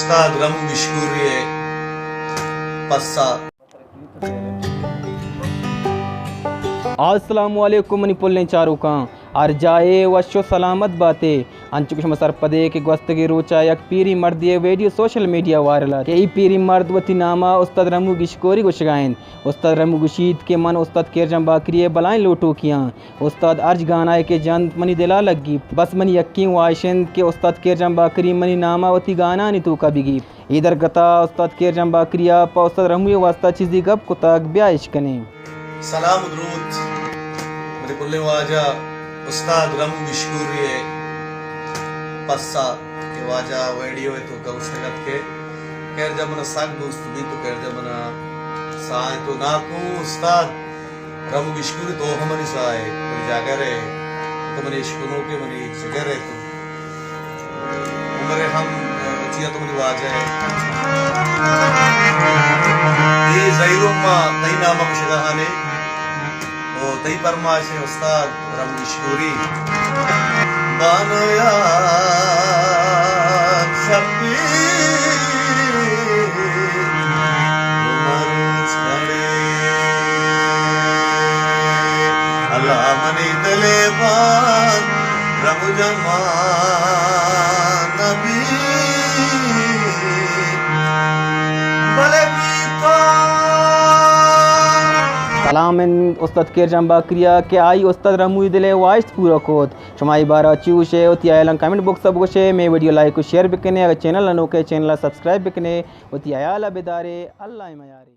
Ustad Ramu Mishkuriye Passa. अस्सलामुअलैकुम मणिपुल चारू का अर्जाए वशो सलामत बातें अंचुकुश मसर पदे के गस्तगी रोचा यक पीरी मर्द ये वीडियो सोशल मीडिया वायरल है ई पीरी मर्द वती नामा उस्ताद रमू गिशकोरी गुशगाइन उस्ताद रमू गुशीद के मन उस्ताद केरजम बाकरी बलाएं लोटो किया उस्ताद अर्ज गाना के जंत मनी दिला लगी बस मनी यक्की वायशन के उस्ताद केरजम बाकरी मनी नामा वती गाना नी तो कभी इधर गता उस्ताद केरजम बाकरिया पा उस्ताद रमू वास्ता चीज़ी गप कुताक ब्याइश कने सलाम दरूद मेरे कुल्ले वाजा उस्ताद रमू मिशकूरिये पस्सा के वाजा वीडियो है तो कौशगत के कहर जब मना साग दोस्त भी तो कहर जब मना साए तो ना को उस्ताद रमू मिशकूरी तो हमनी साए और जागर है तो मने इश्कुनो के मने जगर है तो उम्र हम चिया तो मने वाजा है ये ज़ाहिरों में तई नामा मुशगाहाने ओ तई परमाश है उस्ताद रमू मिशकूरी बानया शब्दी अल्लाह मनी दले बान रमू जमान नबी सलाम उस्ताद केरजम बाकरिया के आई उस्ताद रमू दिले वाइस पूरा कोत शुमाई बारा चूशे उती आयला कमेंट बॉक्स सब गोशे मैं वीडियो लाइक को शेयर बिकने अगर चैनल अनोखे चैनल सब्सक्राइब बिकने उती आयाला बेदारे अल्लाह मयारी।